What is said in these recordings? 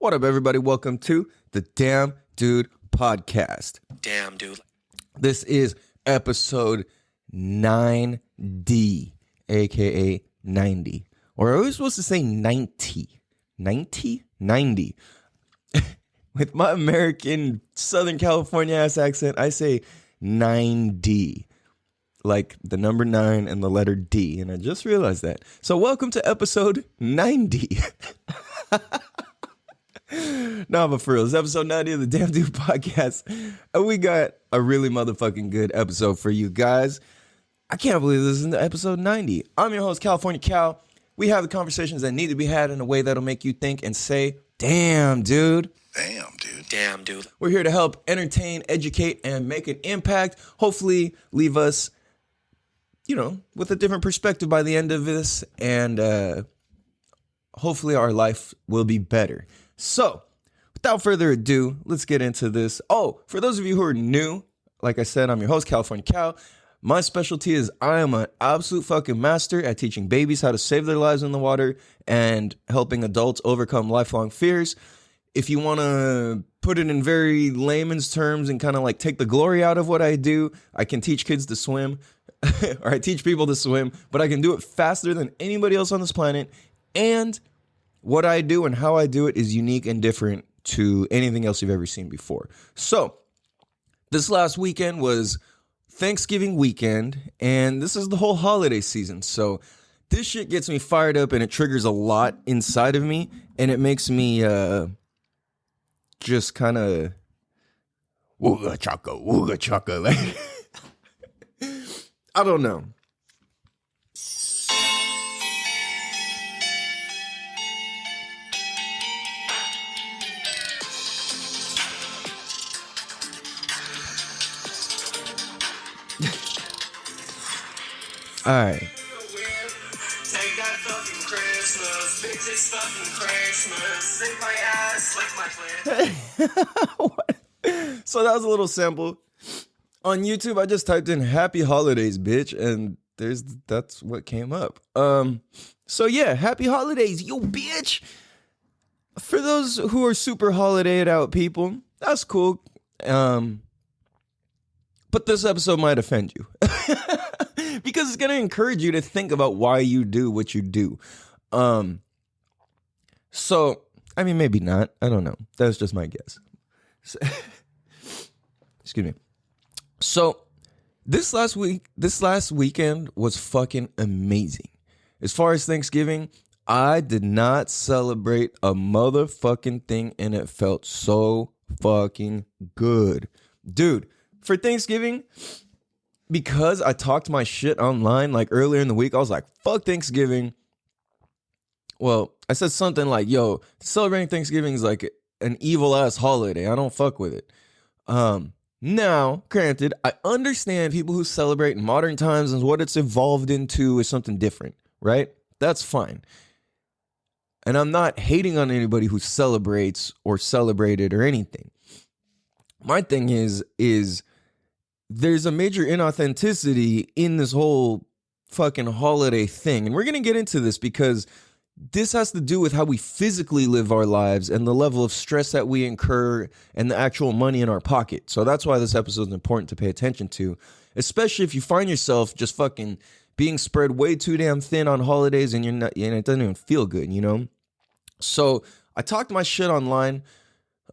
What up, everybody? Welcome to the Damn Dude Podcast. Damn, dude. This is episode 9D, aka 90. Or are we supposed to say 90? 90? 90. With my American Southern California ass accent, I say 9D. Like the number 9 and the letter D. And I just realized that. So welcome to episode 90. No, but for real, it's episode 90 of the Damn Dude Podcast. And we got a really motherfucking good episode for you guys. I can't believe this is episode 90. I'm your host, California Cal. We have the conversations that need to be had in a way that'll make you think and say, damn, dude. Damn, dude. Damn, dude. We're here to help entertain, educate, and make an impact. Hopefully leave us, with a different perspective by the end of this. And hopefully our life will be better. So, without further ado, let's get into this. Oh, for those of you who are new, like I said, I'm your host, California Cal. My specialty is I am an absolute fucking master at teaching babies how to save their lives in the water and helping adults overcome lifelong fears. If you want to put it in very layman's terms and kind of like take the glory out of what I do, I can teach kids to swim, or I teach people to swim, but I can do it faster than anybody else on this planet. And what I do and how I do it is unique and different to anything else you've ever seen before. So, this last weekend was Thanksgiving weekend, and this is the whole holiday season. So, this shit gets me fired up, and it triggers a lot inside of me, and it makes me just kind of wooga chaka. Like, I don't know. All right. Take that fucking Christmas, bitches fucking Christmas, lick my ass, lick my clit. So that was a little sample. On YouTube, I just typed in "Happy Holidays, bitch," and that's what came up. So yeah, Happy Holidays, yo, bitch. For those who are super holidayed out people, that's cool. But this episode might offend you. Because it's going to encourage you to think about why you do what you do. So, I mean, maybe not. I don't know. That's just my guess. So, excuse me. So, this last weekend was fucking amazing. As far as Thanksgiving, I did not celebrate a motherfucking thing, and it felt so fucking good. Dude, for Thanksgiving, because I talked my shit online like earlier in the week, I was like, fuck Thanksgiving. Well, I said something like, yo, celebrating Thanksgiving is like an evil ass holiday. I don't fuck with it. Now, granted, I understand people who celebrate in modern times and what it's evolved into is something different, right? That's fine. And I'm not hating on anybody who celebrates or celebrated or anything. My thing is there's a major inauthenticity in this whole fucking holiday thing. And we're going to get into this because this has to do with how we physically live our lives and the level of stress that we incur and the actual money in our pocket. So that's why this episode is important to pay attention to, especially if you find yourself just fucking being spread way too damn thin on holidays and it doesn't even feel good, you know? So I talked my shit online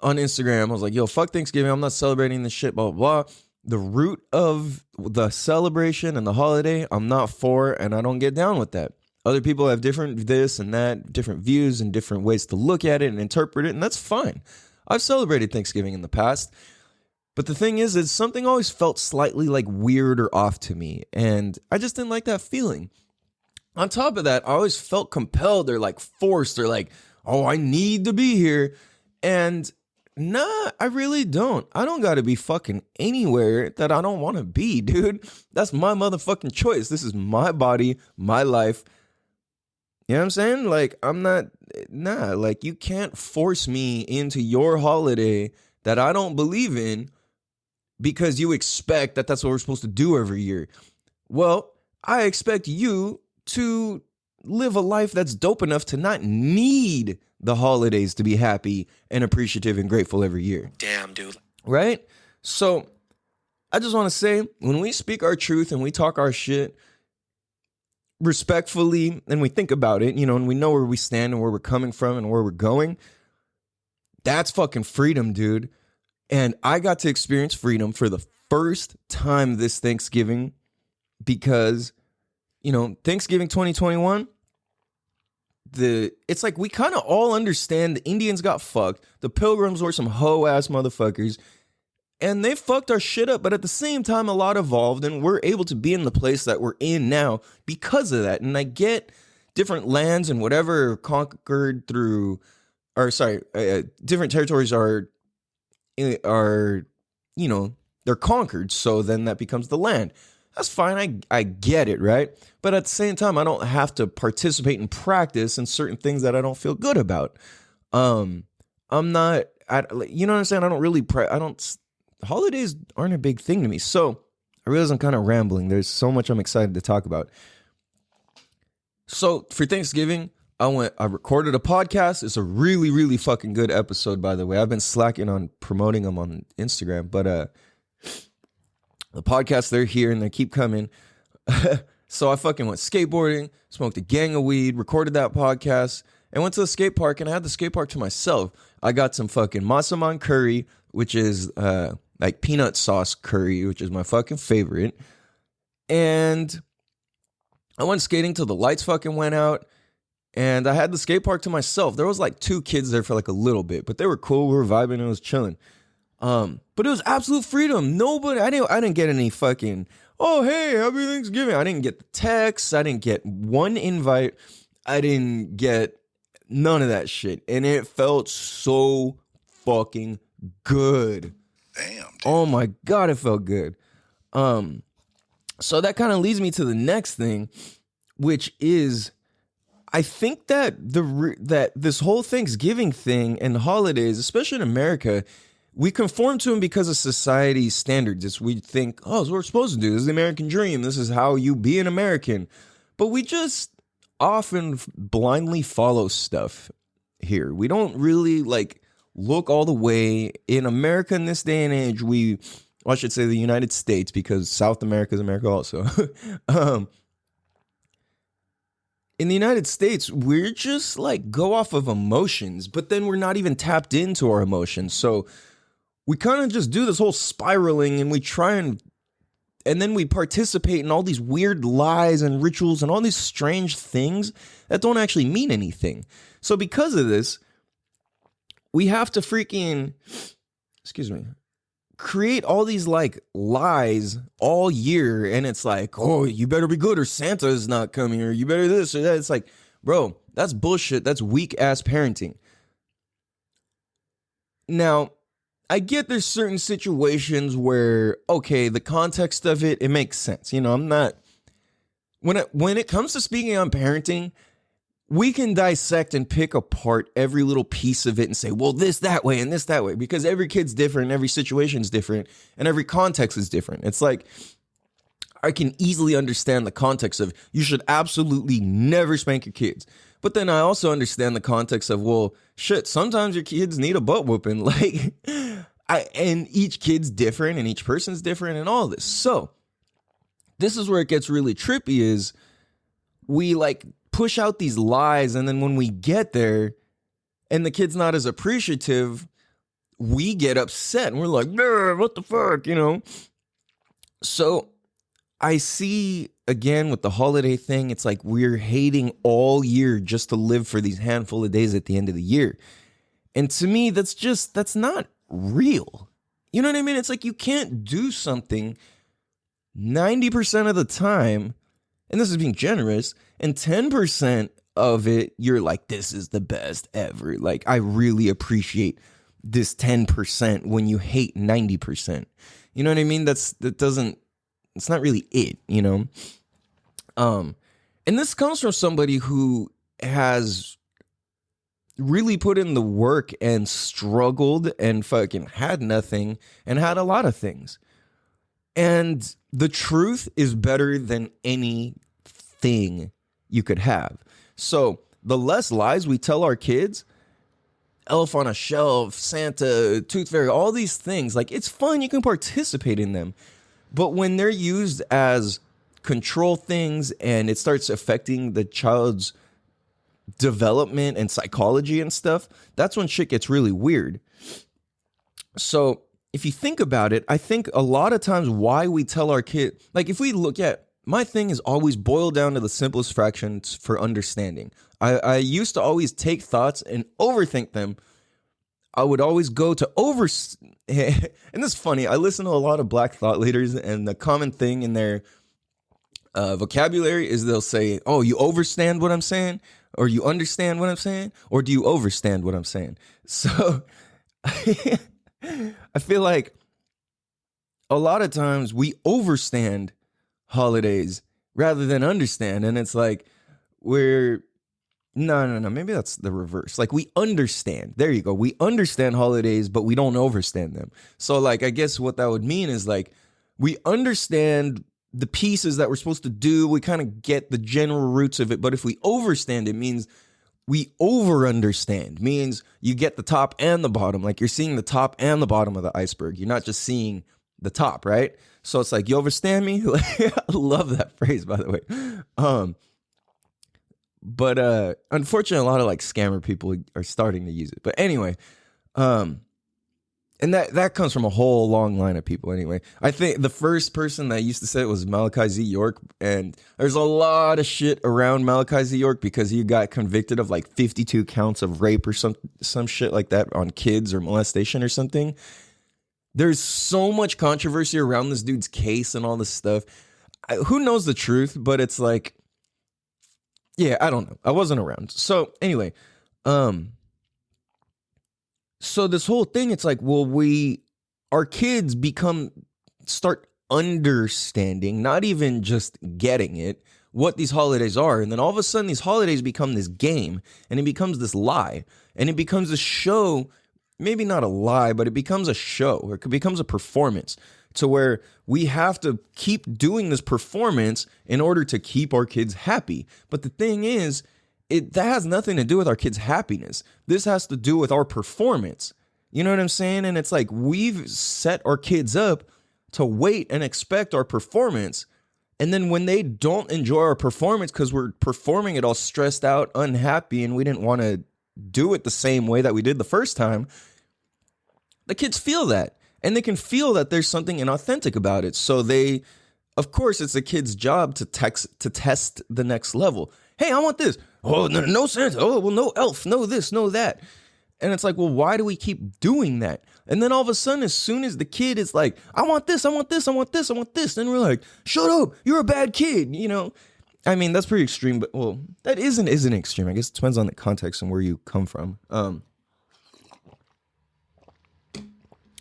on Instagram. I was like, yo, fuck Thanksgiving. I'm not celebrating this shit, blah, blah, blah. The root of the celebration and the holiday, I'm not for, and I don't get down with that. Other people have different this and that, different views and different ways to look at it and interpret it, and that's fine. I've celebrated Thanksgiving in the past, but the thing is something always felt slightly like weird or off to me, and I just didn't like that feeling. On top of that, I always felt compelled or like forced or like, oh, I need to be here, and nah, I really don't. I don't gotta be fucking anywhere that I don't want to be, dude. That's my motherfucking choice. This is my body, my life. You know what I'm saying? Like, like you can't force me into your holiday that I don't believe in because you expect that that's what we're supposed to do every year. Well, I expect you to live a life that's dope enough to not need the holidays to be happy and appreciative and grateful every year. Damn, dude. Right? So I just want to say, when we speak our truth and we talk our shit respectfully and we think about it, and we know where we stand and where we're coming from and where we're going, that's fucking freedom, dude. And I got to experience freedom for the first time this Thanksgiving because, Thanksgiving 2021, it's like we kind of all understand the Indians got fucked. The Pilgrims were some hoe-ass motherfuckers. And they fucked our shit up, but at the same time, a lot evolved, and we're able to be in the place that we're in now because of that. And I get different lands and whatever conquered through, different territories are, they're conquered. So then that becomes the land. That's fine. I get it, right? But at the same time, I don't have to participate and practice in certain things that I don't feel good about. I'm not, you know what I'm saying? I don't really, holidays aren't a big thing to me. So I realize I'm kind of rambling. There's so much I'm excited to talk about. So for Thanksgiving, I recorded a podcast. It's a really, really fucking good episode, by the way. I've been slacking on promoting them on Instagram, but the podcasts, they're here and they keep coming. So I fucking went skateboarding, smoked a gang of weed, recorded that podcast, and went to the skate park, and I had the skate park to myself. I got some fucking masaman curry, which is like peanut sauce curry, which is my fucking favorite. And I went skating till the lights fucking went out. And I had the skate park to myself. There was like 2 kids there for like a little bit, but they were cool. We were vibing. It was chilling. But it was absolute freedom. I didn't get any fucking, oh, hey, happy Thanksgiving. I didn't get the text. I didn't get one invite. I didn't get none of that shit. And it felt so fucking good. Damn, dude. Oh my God, it felt good. So that kind of leads me to the next thing, which is, I think that that this whole Thanksgiving thing and holidays, especially in America, we conform to them because of society's standards. We think, oh, this is what we're supposed to do. This is the American dream. This is how you be an American. But we just often blindly follow stuff here. We don't really look all the way. In America in this day and age, I should say the United States, because South America is America also. In the United States, we're just go off of emotions, but then we're not even tapped into our emotions. So we kind of just do this whole spiraling, and we try and then we participate in all these weird lies and rituals and all these strange things that don't actually mean anything. So because of this, we have to create all these lies all year. And it's like, oh, you better be good or Santa is not coming, or you better this or that. It's like, bro, that's bullshit. That's weak ass parenting. Now, I get there's certain situations where, okay, the context of it makes sense. I'm not, when it comes to speaking on parenting, we can dissect and pick apart every little piece of it and say, well, this that way and this that way, because every kid's different, every situation's different, and every context is different. It's like, I can easily understand the context of you should absolutely never spank your kids. But then I also understand the context of, well, shit, sometimes your kids need a butt whooping. And each kid's different and each person's different and all this. So this is where it gets really trippy, is we push out these lies, and then when we get there and the kid's not as appreciative, we get upset and we're like, what the fuck, So I see, again, with the holiday thing, it's like we're hating all year just to live for these handful of days at the end of the year. And to me, that's not real. You know what I mean? It's like you can't do something 90% of the time, and this is being generous, and 10% of it, you're like, this is the best ever. I really appreciate this 10% when you hate 90%. You know what I mean? It's not really it, And this comes from somebody who has really put in the work and struggled and fucking had nothing and had a lot of things. And the truth is better than anything you could have. So the less lies we tell our kids, elf on a shelf, Santa, tooth fairy, all these things, like, it's fun. You can participate in them. But when they're used as control things and it starts affecting the child's development and psychology and stuff, that's when shit gets really weird. So if you think about it, I think a lot of times why we tell our kid, like, if we look at, my thing is always boiled down to the simplest fractions for understanding. I used to always take thoughts and overthink them. I would always go to and this is funny, I listen to a lot of Black thought leaders, and the common thing in their vocabulary is they'll say, oh, you understand what I'm saying? Or you understand what I'm saying? Or do you overstand what I'm saying? So I feel like a lot of times we overstand holidays rather than understand. And it's like, no, maybe that's the reverse. Like, we understand. There you go. We understand holidays, but we don't overstand them. So, like, I guess what that would mean is, like, we understand the pieces that we're supposed to do. We kind of get the general roots of it. But if we overstand, it means we over understand. Means you get the top and the bottom. Like, you're seeing the top and the bottom of the iceberg. You're not just seeing the top, right? So it's like, you understand me? I love that phrase, by the way. But unfortunately, a lot of like scammer people are starting to use it. But anyway, and that comes from a whole long line of people anyway. I think the first person that used to say it was Malachi Z. York. And there's a lot of shit around Malachi Z. York because he got convicted of like 52 counts of rape or some shit like that on kids, or molestation or something. There's so much controversy around this dude's case and all this stuff. Who knows the truth? But it's like, yeah, I don't know. I wasn't around. So anyway, so this whole thing, it's like, well, our kids start understanding, not even just getting it, what these holidays are. And then all of a sudden these holidays become this game, and it becomes this lie, and it becomes a show, maybe not a lie, but it becomes a show, or it becomes a performance, to where we have to keep doing this performance in order to keep our kids happy. But the thing is, that has nothing to do with our kids' happiness. This has to do with our performance. You know what I'm saying? And it's like, we've set our kids up to wait and expect our performance. And then when they don't enjoy our performance because we're performing it all stressed out, unhappy, and we didn't want to do it the same way that we did the first time, the kids feel that. And they can feel that there's something inauthentic about it. So of course, it's the kid's job to test the next level. Hey, I want this. Oh, no Santa. Oh, well, no elf. No this, no that. And it's like, well, why do we keep doing that? And then all of a sudden, as soon as the kid is like, I want this, I want this, I want this, I want this, then we're like, shut up, you're a bad kid, you know? I mean, that's pretty extreme, but, well, that isn't extreme. I guess it depends on the context and where you come from.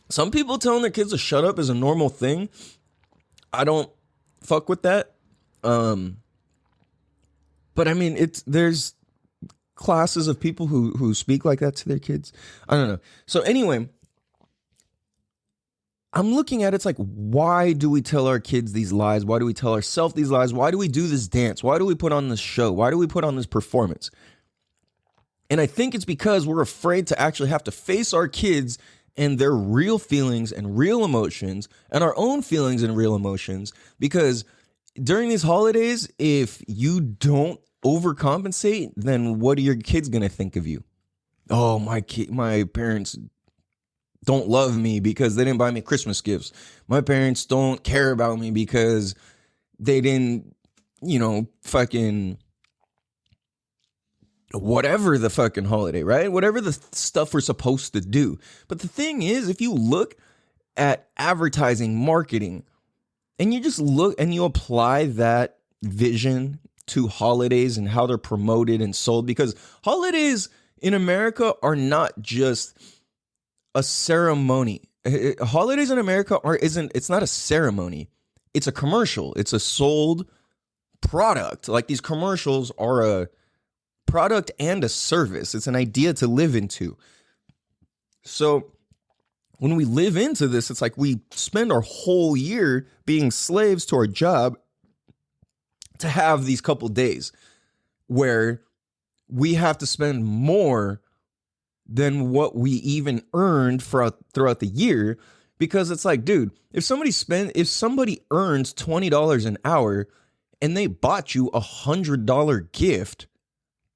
Some people telling their kids to shut up is a normal thing. I don't fuck with that. But I mean, there's classes of people who speak like that to their kids. I don't know. So anyway, I'm looking at it's like, why do we tell our kids these lies? Why do we tell ourselves these lies? Why do we do this dance? Why do we put on this show? Why do we put on this performance? And I think it's because we're afraid to actually have to face our kids and their real feelings and real emotions, and our own feelings and real emotions. Because during these holidays, if you don't overcompensate, then what are your kids going to think of you? Oh, my parents don't love me because they didn't buy me Christmas gifts. My parents don't care about me because they didn't, fucking whatever the fucking holiday, right? Whatever the stuff we're supposed to do. But the thing is, if you look at advertising, marketing, and you just look and you apply that vision to holidays and how they're promoted and sold, because holidays in America are not just a ceremony. Holidays in America it's not a ceremony. It's a commercial. It's a sold product. Like, these commercials are a product and a service. It's an idea to live into. So when we live into this, it's like we spend our whole year being slaves to our job to have these couple days. where we have to spend more than what we even earned throughout the year. Because it's like, dude, if somebody earns $20 an hour and they bought you $100 gift,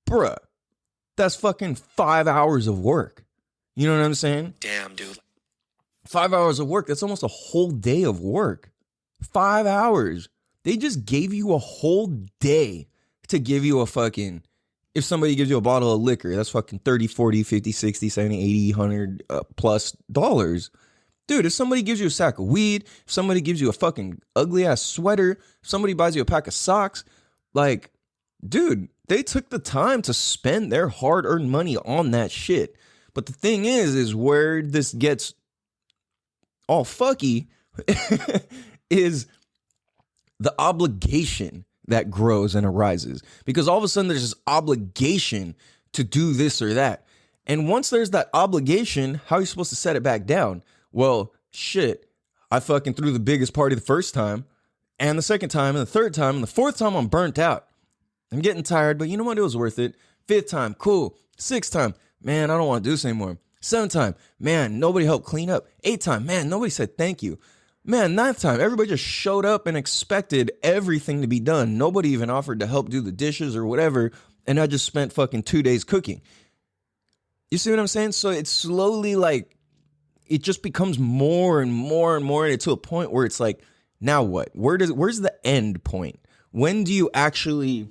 bruh, that's fucking 5 hours of work. You know what I'm saying? Damn, dude. 5 hours of work. That's almost a whole day of work. 5 hours. They just gave you a whole day to give you a fucking, if somebody gives you a bottle of liquor, that's fucking 30, 40, 50, 60, 70, 80, 100 plus dollars. Dude, if somebody gives you a sack of weed, if somebody gives you a fucking ugly ass sweater, if somebody buys you a pack of socks, like, dude, they took the time to spend their hard-earned money on that shit. But the thing is where this gets all fucky is the obligation that grows and arises. Because all of a sudden there's this obligation to do this or that. And once there's that obligation, how are you supposed to set it back down? Well, shit, I fucking threw the biggest party the first time, and the second time, and the third time, and the fourth time I'm burnt out. I'm getting tired, but you know what? It was worth it. Fifth time, cool. Sixth time, man, I don't want to do this anymore. Seventh time, man, nobody helped clean up. Eighth time, man, nobody said thank you. Man, ninth time, everybody just showed up and expected everything to be done. Nobody even offered to help do the dishes or whatever, and I just spent fucking 2 days cooking. You see what I'm saying? So it's slowly like, it just becomes more and more and more, and to a point where it's like, now what? Where's the end point? When do you actually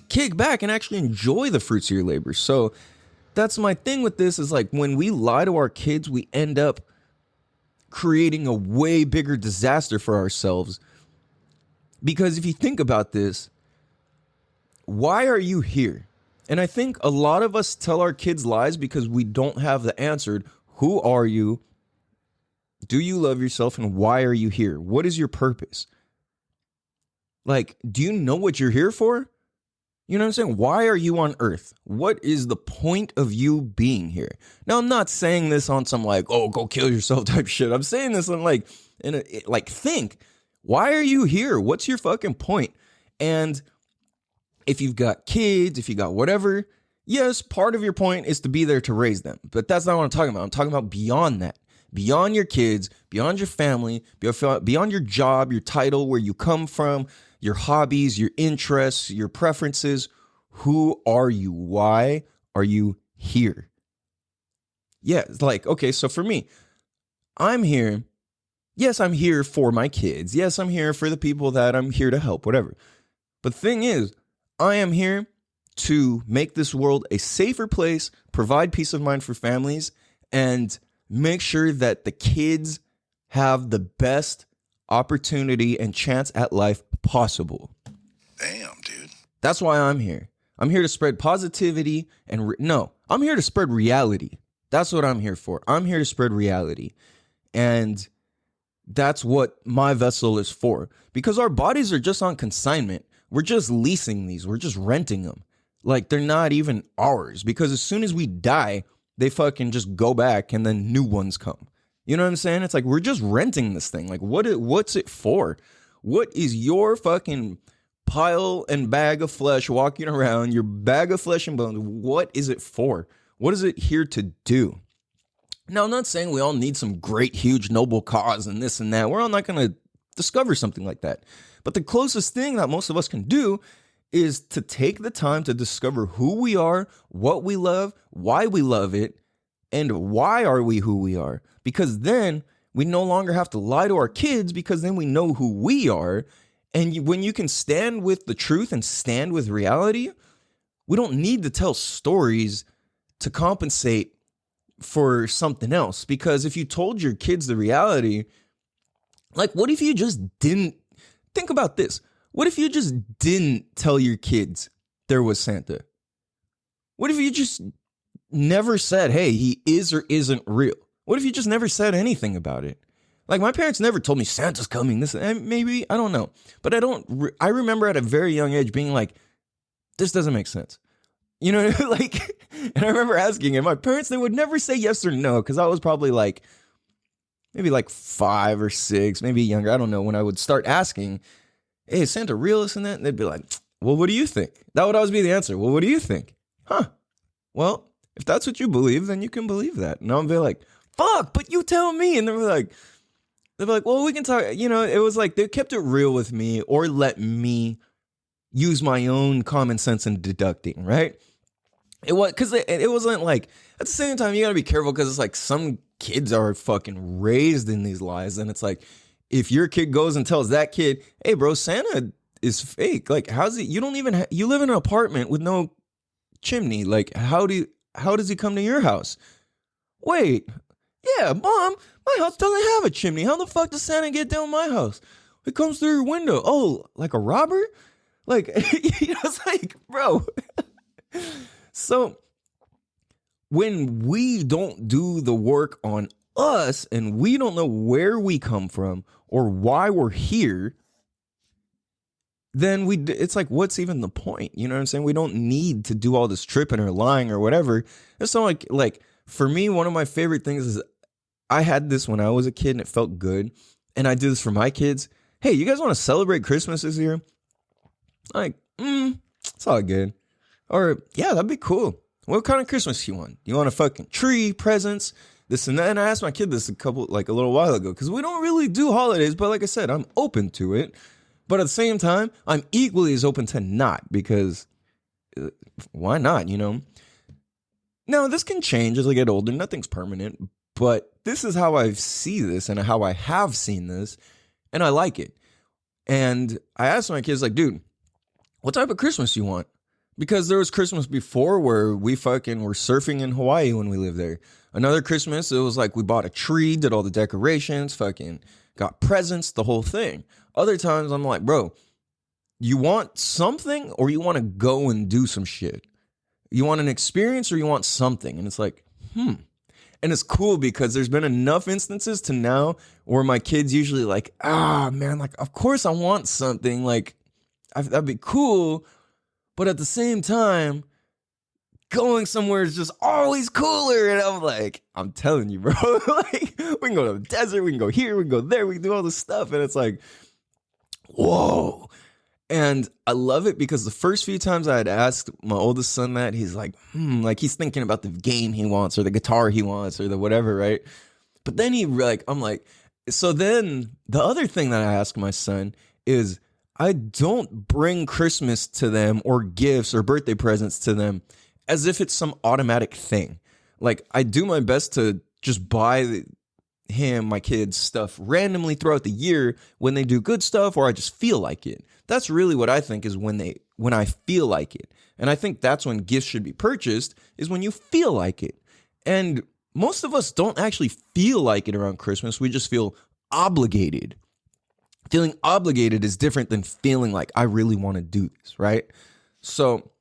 kick back and actually enjoy the fruits of your labor? So that's my thing with this, is like, when we lie to our kids, we end up creating a way bigger disaster for ourselves. Because if you think about this, why are you here? And I think a lot of us tell our kids lies because we don't have the answer. Who are you? Do you love yourself? And why are you here? What is your purpose? Like, do you know what you're here for? You know what I'm saying? Why are you on earth? What is the point of you being here? Now, I'm not saying this on some like, oh, go kill yourself type shit. I'm saying this on like, think, why are you here? What's your fucking point? And if you've got kids, if you got whatever, yes, part of your point is to be there to raise them. But that's not what I'm talking about. I'm talking about beyond that. Beyond your kids, beyond your family, beyond your job, your title, where you come from, your hobbies, your interests, your preferences. Who are you? Why are you here? Yeah, it's like, okay, so for me, I'm here. Yes, I'm here for my kids. Yes, I'm here for the people that I'm here to help, whatever. But the thing is, I am here to make this world a safer place, provide peace of mind for families, and make sure that the kids have the best opportunity and chance at life possible. Damn, dude. That's why I'm here. I'm here to spread positivity and I'm here to spread reality. That's what I'm here for. I'm here to spread reality. And that's what my vessel is for. Because our bodies are just on consignment. We're just leasing these. We're just renting them. Like, they're not even ours. Because as soon as we die, they fucking just go back and then new ones come. You know what I'm saying? It's like, we're just renting this thing. Like, what's it for? What is your fucking pile and bag of flesh walking around, your bag of flesh and bones? What is it for? What is it here to do? Now, I'm not saying we all need some great, huge, noble cause and this and that. We're all not going to discover something like that. But the closest thing that most of us can do is to take the time to discover who we are, what we love, why we love it, and why are we who we are. Because then we no longer have to lie to our kids, because then we know who we are. And when you can stand with the truth and stand with reality, we don't need to tell stories to compensate for something else. Because if you told your kids the reality, like, what if you just didn't? Think about this. What if you just didn't tell your kids there was Santa? What if you just never said, hey, he is or isn't real? What if you just never said anything about it? Like, my parents never told me Santa's coming. This, and maybe, I don't know. But I remember at a very young age being like, this doesn't make sense. You know, like, and I remember asking, and my parents, they would never say yes or no, because I was probably like, maybe like 5 or 6, maybe younger. I don't know. When I would start asking, hey, is Santa real, this and that? And they'd be like, well, what do you think? That would always be the answer. Well, what do you think? Huh? Well, if that's what you believe, then you can believe that. And I'll be like, fuck, but you tell me. And they'll be like, well, we can talk. You know, it was like they kept it real with me or let me use my own common sense in deducting, right? It was because it wasn't like, at the same time, you gotta be careful because it's like some kids are fucking raised in these lies. And it's like, if your kid goes and tells that kid, hey, bro, Santa is fake. Like, how's he? You don't even, you live in an apartment with no chimney. Like, how does he come to your house? Wait, yeah, Mom, my house doesn't have a chimney. How the fuck does Santa get down my house? He comes through your window. Oh, like a robber? Like, you know, it's like, bro. So when we don't do the work on us and we don't know where we come from or why we're here, then it's like, what's even the point? You know what I'm saying? We don't need to do all this tripping or lying or whatever. It's not like for me, one of my favorite things is I had this when I was a kid and it felt good. And I do this for my kids. Hey, you guys want to celebrate Christmas this year? Like, it's all good. Or, yeah, that'd be cool. What kind of Christmas you want? You want a fucking tree, presents, this and that? And I asked my kid this a little while ago, because we don't really do holidays, but like I said, I'm open to it. But at the same time, I'm equally as open to not, because why not, you know? Now, this can change as I get older. Nothing's permanent, but this is how I see this and how I have seen this, and I like it. And I asked my kids, like, dude, what type of Christmas you want? Because there was Christmas before where we fucking were surfing in Hawaii when we lived there. Another Christmas, it was like we bought a tree, did all the decorations, fucking got presents, the whole thing. Other times I'm like, bro, you want something or you want to go and do some shit? You want an experience or you want something? And it's like, And it's cool because there's been enough instances to now where my kids usually like, man, like, of course I want something. Like, that'd be cool. But at the same time, going somewhere is just always cooler. And I'm like, I'm telling you, bro, like, we can go to the desert, we can go here, we can go there, we can do all this stuff. And it's like, whoa. And I love it because the first few times I had asked my oldest son that, he's like, like he's thinking about the game he wants or the guitar he wants or the whatever, right? But then I'm like, so then the other thing that I ask my son is, I don't bring Christmas to them or gifts or birthday presents to them as if it's some automatic thing. Like, I do my best to just buy my kids stuff randomly throughout the year when they do good stuff or I just feel like it. That's really what I think is when I feel like it. And I think that's when gifts should be purchased, is when you feel like it. And most of us don't actually feel like it around Christmas. We just feel obligated. Feeling obligated is different than feeling like I really want to do this, right? So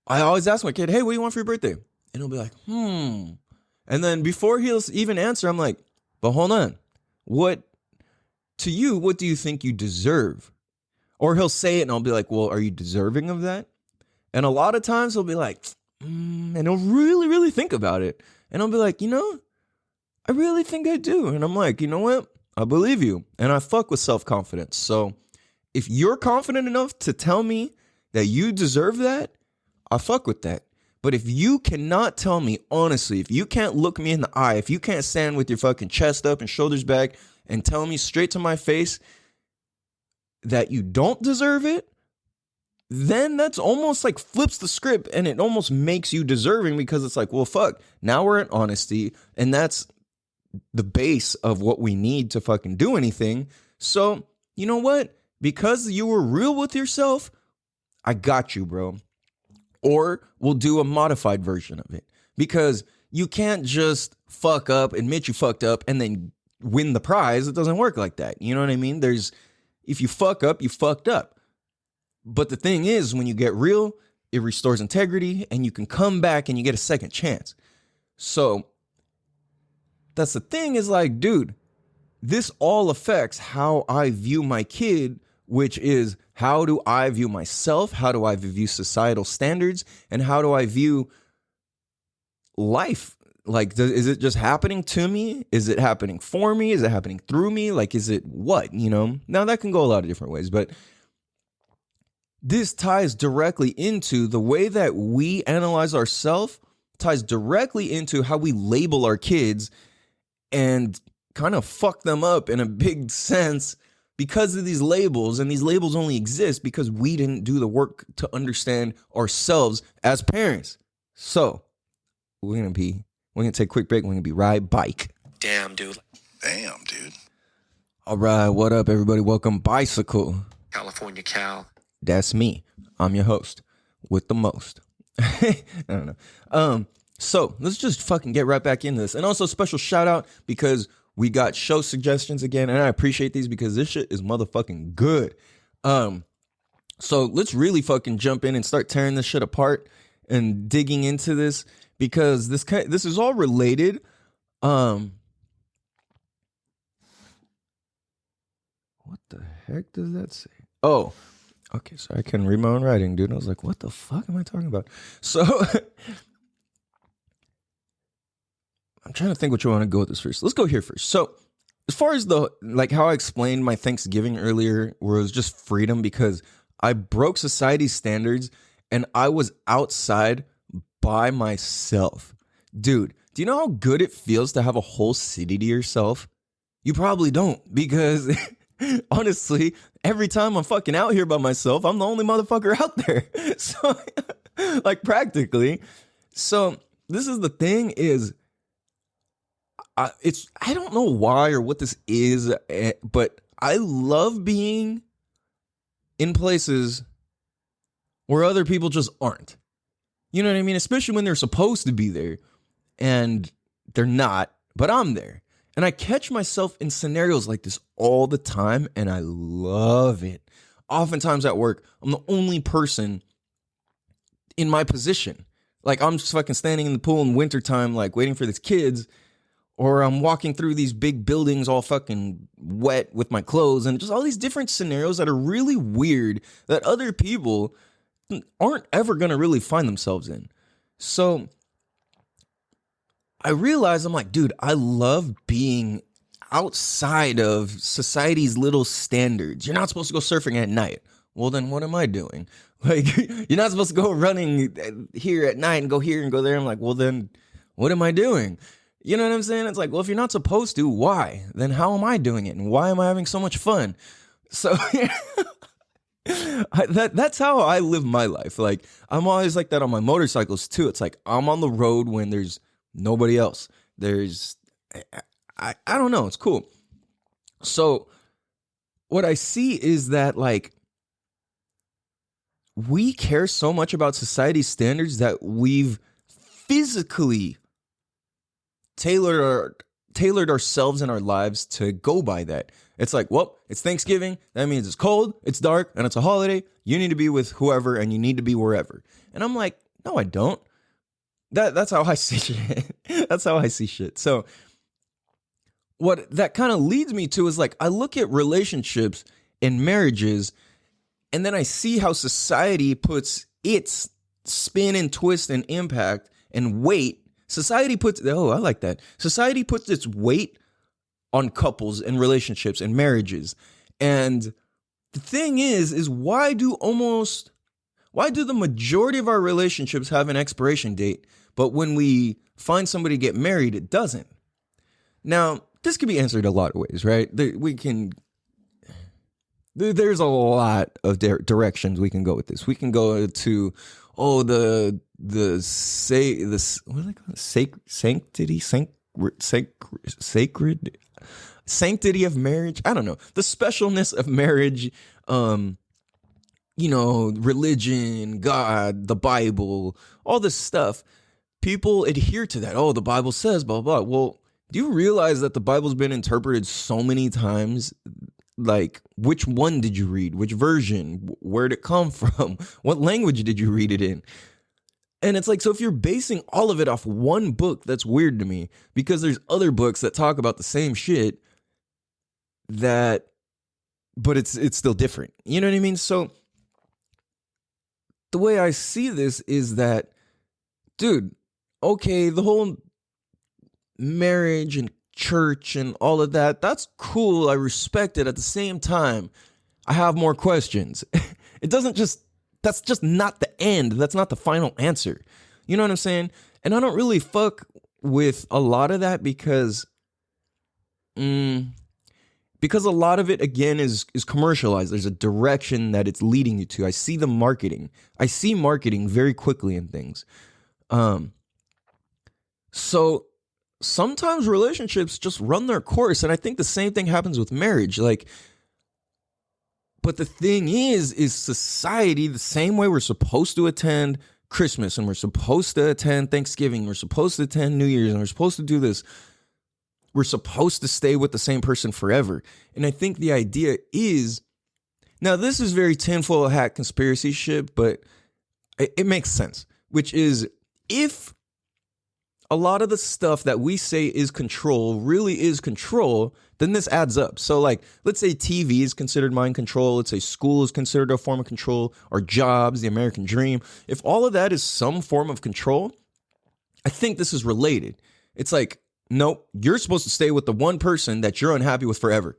I always ask my kid, hey, what do you want for your birthday? And he'll be like, And then before he'll even answer, I'm like, but hold on. What do you think you deserve? Or he'll say it and I'll be like, well, are you deserving of that? And a lot of times he'll be like, and he'll really, really think about it. And I'll be like, I really think I do. And I'm like, you know what? I believe you. And I fuck with self-confidence. So if you're confident enough to tell me that you deserve that, I fuck with that. But if you cannot tell me honestly, if you can't look me in the eye, if you can't stand with your fucking chest up and shoulders back and tell me straight to my face that you don't deserve it, then that's almost like flips the script and it almost makes you deserving, because it's like, well, fuck, now we're in honesty and that's the base of what we need to fucking do anything. So, you know what? Because you were real with yourself, I got you, bro. Or we'll do a modified version of it, because you can't just fuck up, admit you fucked up, and then win the prize. It doesn't work like that. You know what I mean? If you fuck up, you fucked up. But the thing is, when you get real, it restores integrity and you can come back and you get a second chance. So that's the thing, is like, dude, this all affects how I view my kid, which is, how do I view myself? How do I view societal standards? And how do I view life? Like, is it just happening to me? Is it happening for me? Is it happening through me? Like, is it what, Now that can go a lot of different ways, but this ties directly into the way that we analyze ourselves, ties directly into how we label our kids and kind of fuck them up in a big sense because of these labels. And these labels only exist because we didn't do the work to understand ourselves as parents. So we're gonna take a quick break. We're gonna be ride bike. Damn, dude. Damn, dude. All right, what up, everybody? Welcome, Bicycle. California Cal. That's me. I'm your host with the most. I don't know. So let's just fucking get right back into this. And also special shout out because we got show suggestions again, and I appreciate these because this shit is motherfucking good. So let's really fucking jump in and start tearing this shit apart and digging into this because this is all related. What the heck does that say? Oh, okay. So I couldn't read my own writing, dude. I was like, what the fuck am I talking about? So I'm trying to think what you want to go with this first. Let's go here first. So as far as how I explained my Thanksgiving earlier, where it was just freedom because I broke society's standards and I was outside by myself. Dude, do you know how good it feels to have a whole city to yourself? You probably don't because honestly, every time I'm fucking out here by myself, I'm the only motherfucker out there. So like practically. So this is the thing is, I don't know why or what this is, but I love being in places where other people just aren't. You know what I mean? Especially when they're supposed to be there and they're not, but I'm there. And I catch myself in scenarios like this all the time and I love it. Oftentimes at work, I'm the only person in my position. Like I'm just fucking standing in the pool in wintertime, like waiting for these kids. Or I'm walking through these big buildings all fucking wet with my clothes and just all these different scenarios that are really weird that other people aren't ever going to really find themselves in. So I realized I'm like, dude, I love being outside of society's little standards. You're not supposed to go surfing at night. Well, then what am I doing? Like, you're not supposed to go running here at night and go here and go there. I'm like, well, then what am I doing? You know what I'm saying? It's like, well, if you're not supposed to, why? Then how am I doing it? And why am I having so much fun? So that's how I live my life. Like, I'm always like that on my motorcycles too. It's like, I'm on the road when there's nobody else. I don't know. It's cool. So what I see is that like, we care so much about society's standards that we've physically tailored ourselves and our lives to go by that. It's like, well, it's Thanksgiving. That means it's cold, it's dark, and it's a holiday. You need to be with whoever and you need to be wherever. And I'm like, no, I don't. That's how I see shit. That's how I see shit. So what that kind of leads me to is like, I look at relationships and marriages and then I see how society puts its spin and twist and impact and weight. Society puts its weight on couples and relationships and marriages. And the thing is why do the majority of our relationships have an expiration date, but when we find somebody to get married, it doesn't? Now, this can be answered a lot of ways, right? There's a lot of directions we can go with this. We can go to, what do they call it? Sanctity of marriage. I don't know. The specialness of marriage, religion, God, the Bible, all this stuff. People adhere to that. Oh, the Bible says blah, blah, blah. Well, do you realize that the Bible's been interpreted so many times? Like, which one did you read? Which version? Where'd it come from? What language did you read it in? And it's like, so if you're basing all of it off one book, that's weird to me because there's other books that talk about the same shit but it's still different. You know what I mean? So the way I see this is that, dude, okay, the whole marriage and church and all of that, that's cool. I respect it. At the same time, I have more questions. It doesn't just that's just not the end. That's not the final answer. You know what I'm saying? And I don't really fuck with a lot of that because a lot of it, again, is commercialized. There's a direction that it's leading you to. I see the marketing. I see marketing very quickly in things. So sometimes relationships just run their course. And I think the same thing happens with marriage. Like, but the thing is society, the same way we're supposed to attend Christmas and we're supposed to attend Thanksgiving, we're supposed to attend New Year's, and we're supposed to do this. We're supposed to stay with the same person forever. And I think the idea is, now this is very tinfoil hat conspiracy shit, but it makes sense, which is if a lot of the stuff that we say is control really is control, then this adds up. So like, let's say TV is considered mind control. Let's say school is considered a form of control, or jobs, the American dream. If all of that is some form of control, I think this is related. It's like, nope, you're supposed to stay with the one person that you're unhappy with forever.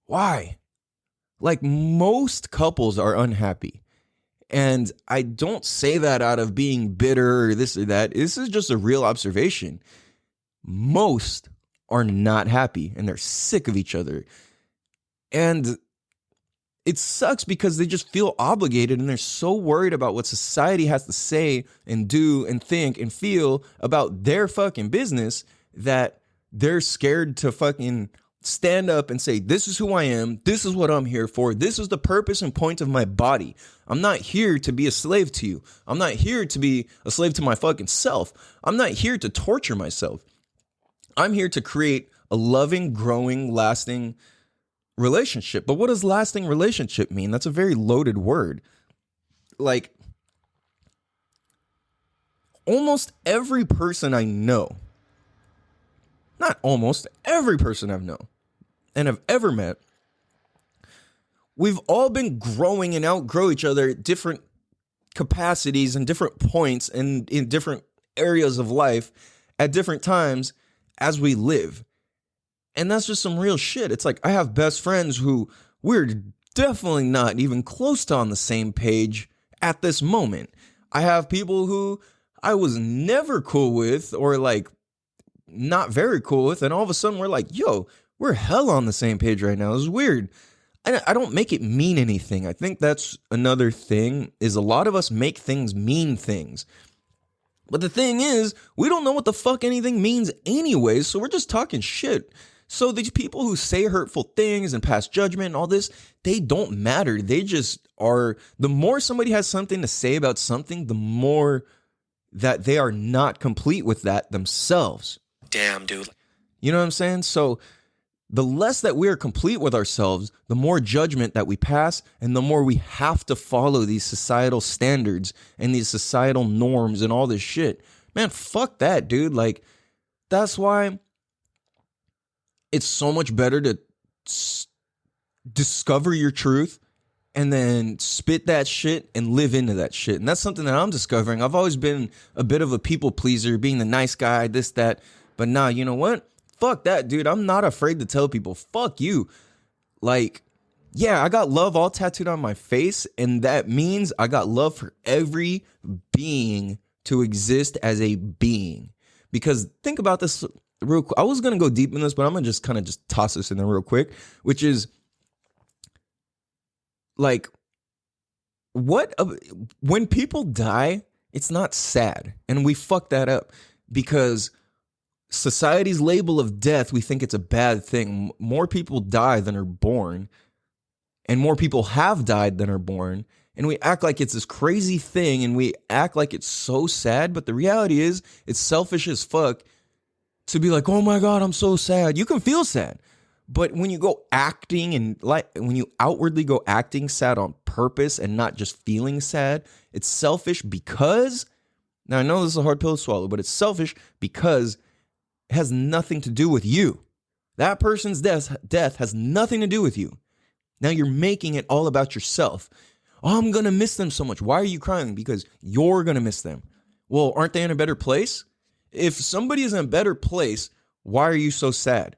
Why? Like, most couples are unhappy. And I don't say that out of being bitter or this or that. This is just a real observation. Most are not happy and they're sick of each other. And it sucks because they just feel obligated and they're so worried about what society has to say and do and think and feel about their fucking business that they're scared to fucking stand up and say, this is who I am. This is what I'm here for. This is the purpose and point of my body. I'm not here to be a slave to you. I'm not here to be a slave to my fucking self. I'm not here to torture myself. I'm here to create a loving, growing, lasting relationship. But what does lasting relationship mean? That's a very loaded word. Like, almost every person I know, not almost, every person I've known and have ever met, we've all been growing and outgrow each other at different capacities and different points and in different areas of life at different times as we live. And that's just some real shit. It's like, I have best friends who we're definitely not even close to on the same page at this moment. I have people who I was never cool with, or like not very cool with, and all of a sudden we're like, yo, we're hell on the same page right now. It's weird. I don't make it mean anything. I think that's another thing, is a lot of us make things mean things. But the thing is, we don't know what the fuck anything means anyways, so we're just talking shit. So these people who say hurtful things and pass judgment and all this, they don't matter. They just are. The more somebody has something to say about something, the more that they are not complete with that themselves. Damn, dude. You know what I'm saying? So the less that we are complete with ourselves, the more judgment that we pass, and the more we have to follow these societal standards and these societal norms and all this shit. Man, fuck that, dude. Like, that's why it's so much better to discover your truth and then spit that shit and live into that shit. And that's something that I'm discovering. I've always been a bit of a people pleaser, being the nice guy, this, that. But nah, you know what? Fuck that, dude. I'm not afraid to tell people, fuck you. Like, yeah, I got love all tattooed on my face, and that means I got love for every being to exist as a being. Because think about this real quick. I was going to go deep in this, but I'm going to just kind of just toss this in there real quick, which is like, when people die, it's not sad. And we fuck that up because society's label of death, we think it's a bad thing. More people die than are born, and more people have died than are born. And we act like it's this crazy thing, and we act like it's so sad. But the reality is, it's selfish as fuck to be like, oh my God, I'm so sad. You can feel sad. But when you go acting and like when you outwardly go acting sad on purpose and not just feeling sad, it's selfish because, now I know this is a hard pill to swallow, but it's selfish because it has nothing to do with you. That person's death has nothing to do with you. Now you're making it all about yourself. Oh, I'm going to miss them so much. Why are you crying? Because you're going to miss them. Well, aren't they in a better place? If somebody is in a better place, why are you so sad?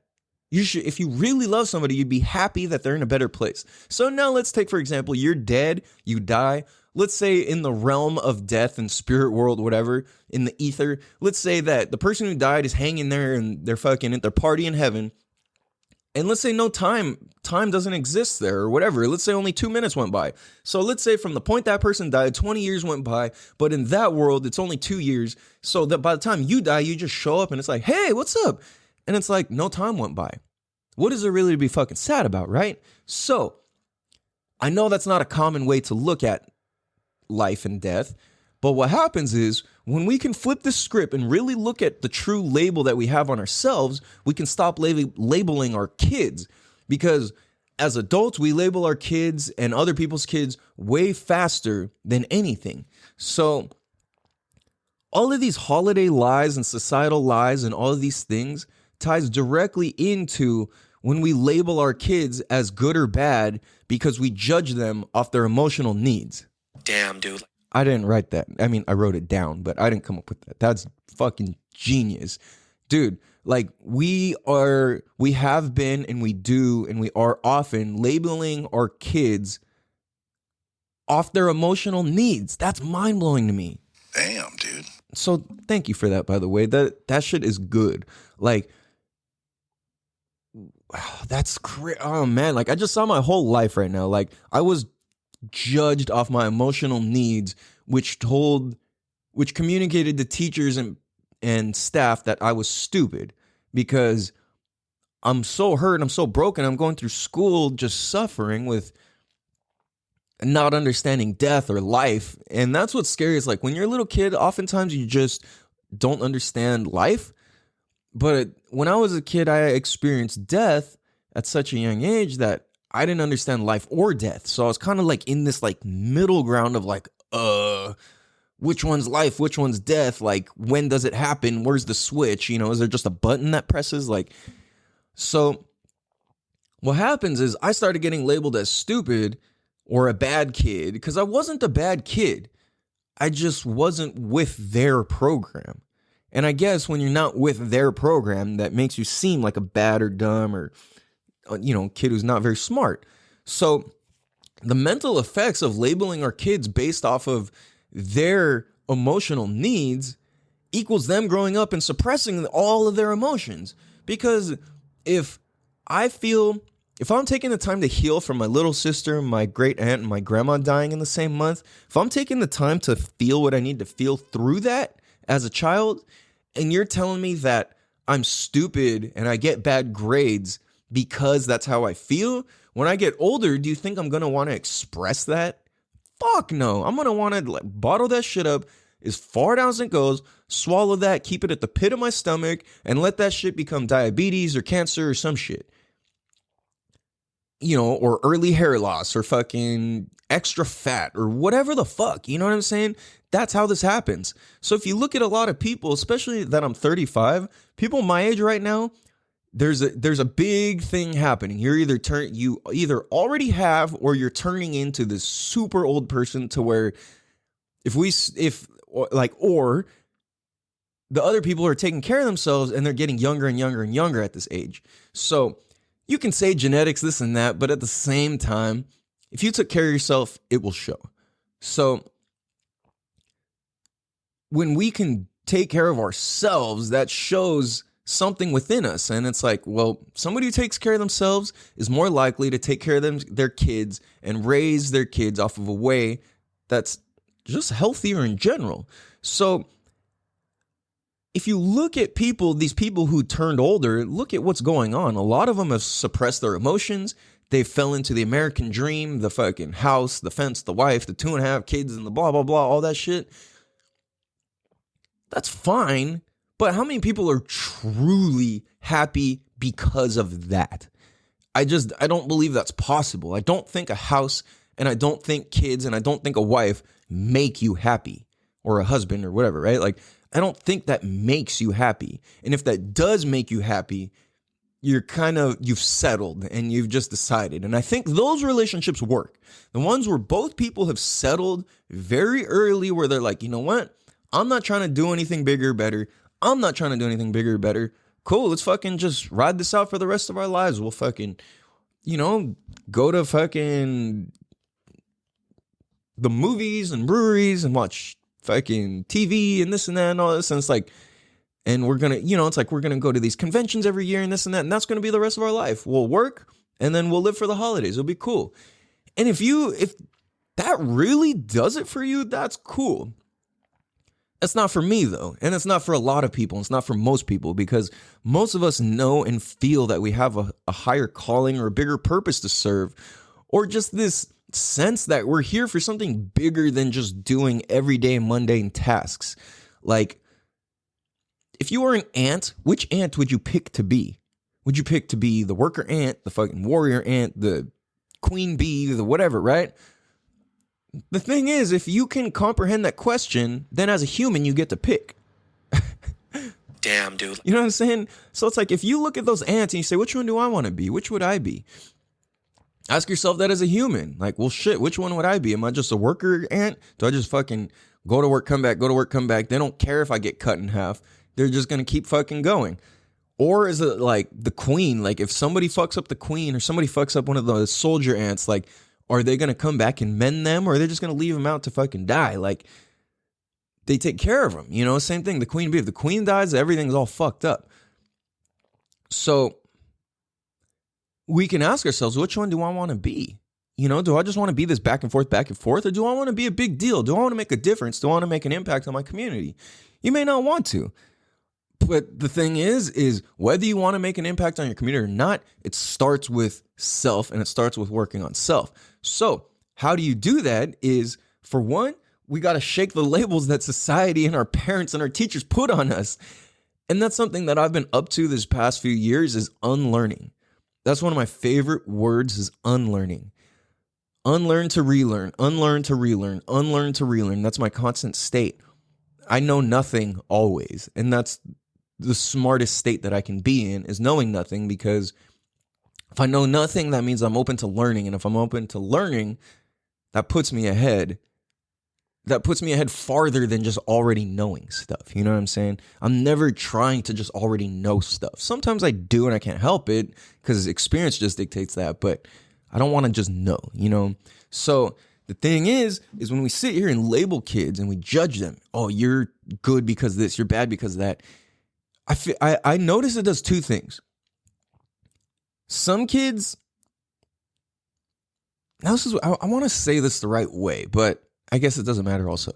You should, if you really love somebody, you'd be happy that they're in a better place. So now let's take, for example, you're dead, you die. let's say in the realm of death and spirit world, whatever, in the ether, let's say that the person who died is hanging there and they're fucking at their party in heaven. And let's say no time doesn't exist there or whatever. Let's say only 2 minutes went by. So let's say from the point that person died, 20 years went by, but in that world, it's only 2 years. So that by the time you die, you just show up and it's like, hey, what's up? And it's like, no time went by. What is there really to be fucking sad about, right? So I know that's not a common way to look at life and death, but what happens is when we can flip the script and really look at the true label that we have on ourselves, we can stop labeling our kids, because as adults, we label our kids and other people's kids way faster than anything. So all of these holiday lies and societal lies and all of these things ties directly into when we label our kids as good or bad because we judge them off their emotional needs. Damn, dude. I didn't write that. I mean, I wrote it down, but I didn't come up with that. That's fucking genius. Dude, like we have been and we do and we are often labeling our kids off their emotional needs. That's mind-blowing to me. Damn, dude. So thank you for that, by the way. That shit is good. Like, that's crazy. Oh man, like I just saw my whole life right now. Like I was judged off my emotional needs, which communicated to teachers and staff that I was stupid because I'm so hurt, I'm so broken, I'm going through school just suffering with not understanding death or life. And that's what's scary is like when you're a little kid, oftentimes you just don't understand life. But when I was a kid, I experienced death at such a young age that I didn't understand life or death. So I was kind of like in this like middle ground of like, which one's life? Which one's death? Like, when does it happen? Where's the switch? You know, is there just a button that presses? Like, so what happens is I started getting labeled as stupid or a bad kid because I wasn't a bad kid. I just wasn't with their program. And I guess when you're not with their program, that makes you seem like a bad or dumb or, kid who's not very smart. So the mental effects of labeling our kids based off of their emotional needs equals them growing up and suppressing all of their emotions. Because if I'm taking the time to heal from my little sister, my great aunt, and my grandma dying in the same month, if I'm taking the time to feel what I need to feel through that as a child, and you're telling me that I'm stupid and I get bad grades because that's how I feel, when I get older, do you think I'm going to want to express that? Fuck no. I'm going to want to bottle that shit up as far down as it goes, swallow that, keep it at the pit of my stomach, and let that shit become diabetes or cancer or some shit. Or early hair loss or fucking extra fat or whatever the fuck. You know what I'm saying? That's how this happens. So if you look at a lot of people, especially that I'm 35, people my age right now, there's a big thing happening. You either already have or you're turning into this super old person to where or the other people are taking care of themselves and they're getting younger and younger and younger at this age. So you can say genetics, this and that, but at the same time, if you took care of yourself, it will show. So when we can take care of ourselves, that shows something within us. And it's like, well, somebody who takes care of themselves is more likely to take care of their kids and raise their kids off of a way that's just healthier in general. So if you look at these people who turned older, look at what's going on. A lot of them have suppressed their emotions. They fell into the American dream, the fucking house, the fence, the wife, the 2.5 kids, and the blah, blah, blah, all that shit. That's fine. But how many people are truly happy because of that? I don't believe that's possible. I don't think a house and I don't think kids and I don't think a wife make you happy, or a husband or whatever, right? Like, I don't think that makes you happy. And if that does make you happy, you've settled and you've just decided. And I think those relationships work. The ones where both people have settled very early, where they're like, you know what? I'm not trying to do anything bigger or better. I'm not trying to do anything bigger or better. Cool, let's fucking just ride this out for the rest of our lives. We'll fucking, go to fucking the movies and breweries and watch fucking TV and this and that and all this. And it's like, and we're going to, it's like we're going to go to these conventions every year and this and that. And that's going to be the rest of our life. We'll work and then we'll live for the holidays. It'll be cool. And if that really does it for you, that's cool. That's not for me, though. And it's not for a lot of people. It's not for most people, because most of us know and feel that we have a higher calling or a bigger purpose to serve, or just this sense that we're here for something bigger than just doing everyday mundane tasks. Like, if you were an ant, which ant would you pick to be? Would you pick to be the worker ant, the fucking warrior ant, the queen bee, the whatever, right? The thing is, if you can comprehend that question, then as a human, you get to pick. Damn, dude. You know what I'm saying? So it's like, if you look at those ants and you say, which one do I want to be? Which would I be? Ask yourself that as a human. Like, well, shit, which one would I be? Am I just a worker ant? Do I just fucking go to work, come back, go to work, come back? They don't care if I get cut in half. They're just going to keep fucking going. Or is it like the queen? Like, if somebody fucks up the queen or somebody fucks up one of the soldier ants, like, are they going to come back and mend them, or are they just going to leave them out to fucking die? Like, they take care of them, same thing. The queen bee, if the queen dies, everything's all fucked up. So we can ask ourselves, which one do I want to be? Do I just want to be this back and forth, or do I want to be a big deal? Do I want to make a difference? Do I want to make an impact on my community? You may not want to. But the thing is whether you want to make an impact on your community or not, it starts with self, and it starts with working on self. So how do you do that is, for one, we got to shake the labels that society and our parents and our teachers put on us. And that's something that I've been up to this past few years, is unlearning. That's one of my favorite words, is unlearning. Unlearn to relearn, unlearn to relearn, unlearn to relearn. That's my constant state. I know nothing always. And that's the smartest state that I can be in, is knowing nothing, because if I know nothing, that means I'm open to learning. And if I'm open to learning, that puts me ahead. That puts me ahead farther than just already knowing stuff. You know what I'm saying? I'm never trying to just already know stuff. Sometimes I do and I can't help it because experience just dictates that. But I don't want to just know, So the thing is when we sit here and label kids and we judge them, oh, you're good because of this, you're bad because of that. I notice it does two things. Some kids, now I want to say this the right way, but I guess it doesn't matter also.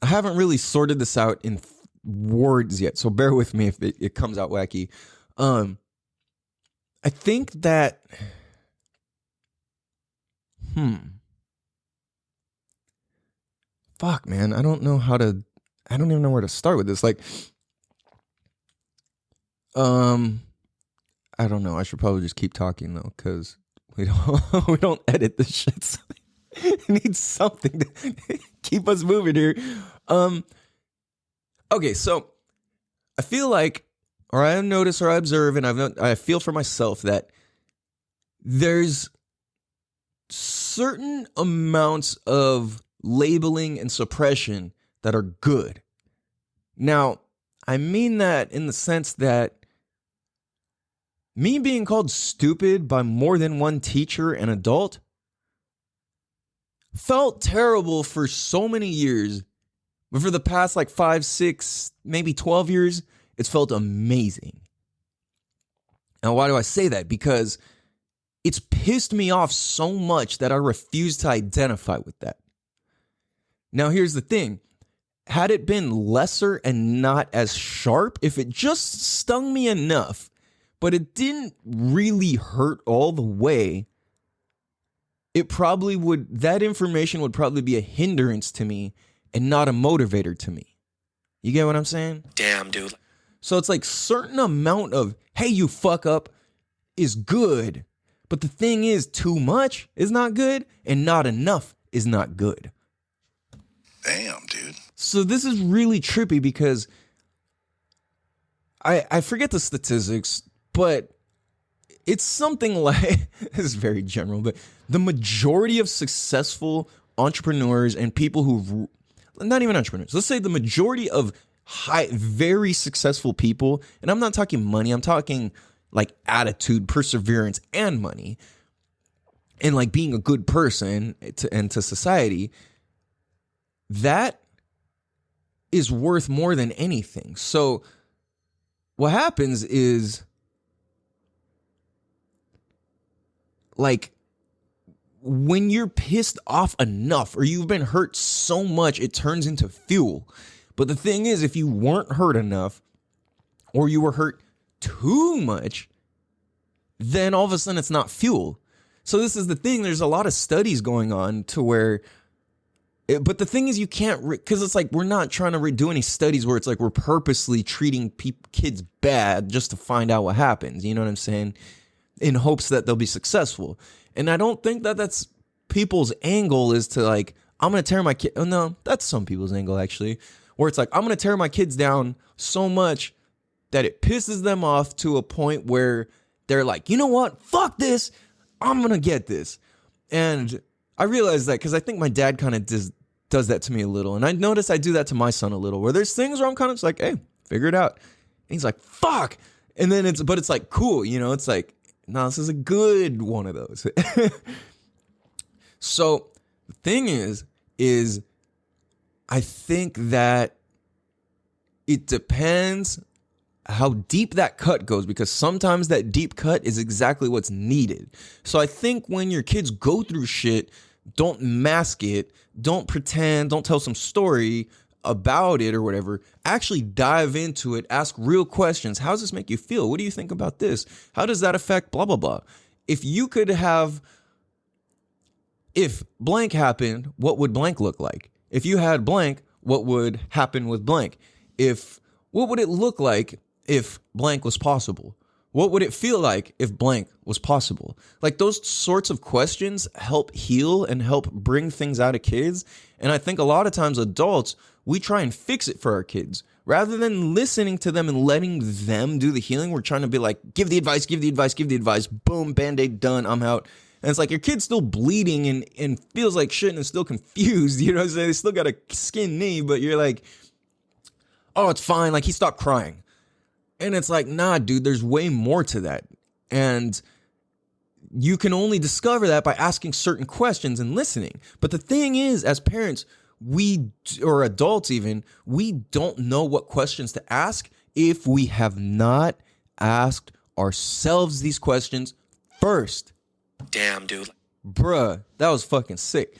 I haven't really sorted this out in words yet, so bear with me if it comes out wacky. I think that, fuck, man, I don't even know where to start with this. Like, I don't know. I should probably just keep talking though, because we don't edit this shit. So it needs something to keep us moving here. Okay, so I feel like, or I notice, or I observe, and I feel for myself that there's certain amounts of labeling and suppression that are good. Now, I mean that in the sense that me being called stupid by more than one teacher and adult felt terrible for so many years. But for the past 5, 6, maybe 12 years, it's felt amazing. Now, why do I say that? Because it's pissed me off so much that I refuse to identify with that. Now, here's the thing. Had it been lesser and not as sharp, if it just stung me enough, but it didn't really hurt all the way, that information would probably be a hindrance to me and not a motivator to me. You get what I'm saying? Damn, dude. So it's like certain amount of, hey, you fuck up is good. But the thing is, too much is not good and not enough is not good. Damn, dude. So this is really trippy because I forget the statistics, but it's something like, this is very general, but the majority of successful entrepreneurs and people who, not even entrepreneurs, let's say the majority of very successful people, and I'm not talking money, I'm talking like attitude, perseverance, and money. and like being a good person to society, that is worth more than anything. So what happens is, like, when you're pissed off enough or you've been hurt so much, it turns into fuel. But the thing is, if you weren't hurt enough or you were hurt too much, then all of a sudden it's not fuel. So this is the thing. There's a lot of studies going on to where, but the thing is, you can't, because it's like, we're not trying to do any studies where it's like we're purposely treating kids bad just to find out what happens. You know what I'm saying? In hopes that they'll be successful. And I don't think that that's people's angle, is to like, I'm going to tear my kid. Oh, no, that's some people's angle, actually, where it's like, I'm going to tear my kids down so much that it pisses them off to a point where they're like, you know what? Fuck this. I'm going to get this. And I realized that because I think my dad kind of does that to me a little. And I notice I do that to my son a little, where there's things where I'm kind of just like, hey, figure it out. And he's like, fuck. And then it's like cool. You know, it's like, no, this is a good one of those. So the thing is I think that it depends how deep that cut goes, because sometimes that deep cut is exactly what's needed. So I think when your kids go through shit, don't mask it, don't pretend, don't tell some story about it or whatever. Actually dive into it, ask real questions. How does this make you feel? What do you think about this? How does that affect blah, blah, blah? If you could have, if blank happened, what would blank look like? If you had blank, what would happen with blank? What would it look like if blank was possible? What would it feel like if blank was possible? Like, those sorts of questions help heal and help bring things out of kids. And I think a lot of times adults, we try and fix it for our kids. Rather than listening to them and letting them do the healing, we're trying to be like, give the advice, boom, Band-Aid done, I'm out. And it's like your kid's still bleeding and feels like shit and is still confused. You know what I'm saying? They still got a skinned knee, but you're like, oh, it's fine. Like, he stopped crying. And it's like, nah, dude, there's way more to that. And you can only discover that by asking certain questions and listening. But the thing is, as parents, or adults even, we don't know what questions to ask if we have not asked ourselves these questions first. Damn, dude. Bruh, that was fucking sick.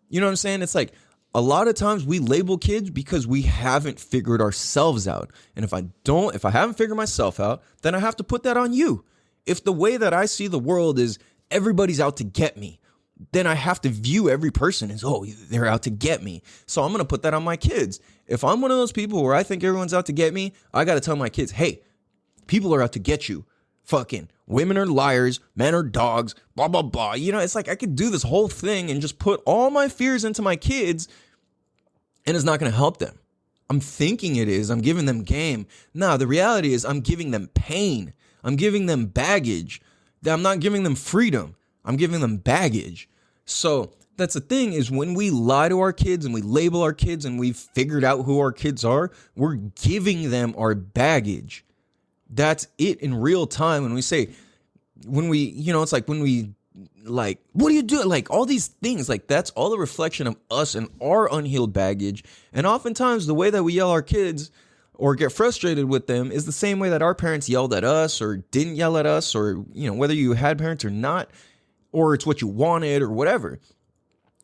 You know what I'm saying? It's like, a lot of times we label kids because we haven't figured ourselves out. And if I haven't figured myself out, then I have to put that on you. If the way that I see the world is everybody's out to get me, then I have to view every person as, oh, they're out to get me. So I'm going to put that on my kids. If I'm one of those people where I think everyone's out to get me, I got to tell my kids, hey, people are out to get you. Fucking women are liars, men are dogs, blah, blah, blah. You know, it's like I could do this whole thing and just put all my fears into my kids, and it's not going to help them. I'm thinking it is. I'm giving them game. No, the reality is I'm giving them pain. I'm giving them baggage. I'm not giving them freedom. I'm giving them baggage. So that's the thing, is when we lie to our kids and we label our kids and we've figured out who our kids are, we're giving them our baggage. That's it in real time. When we say, it's like when we, like, what do you do? Like, all these things, like, that's all a reflection of us and our unhealed baggage. And oftentimes the way that we yell at our kids or get frustrated with them is the same way that our parents yelled at us or didn't yell at us, or, whether you had parents or not, or it's what you wanted or whatever.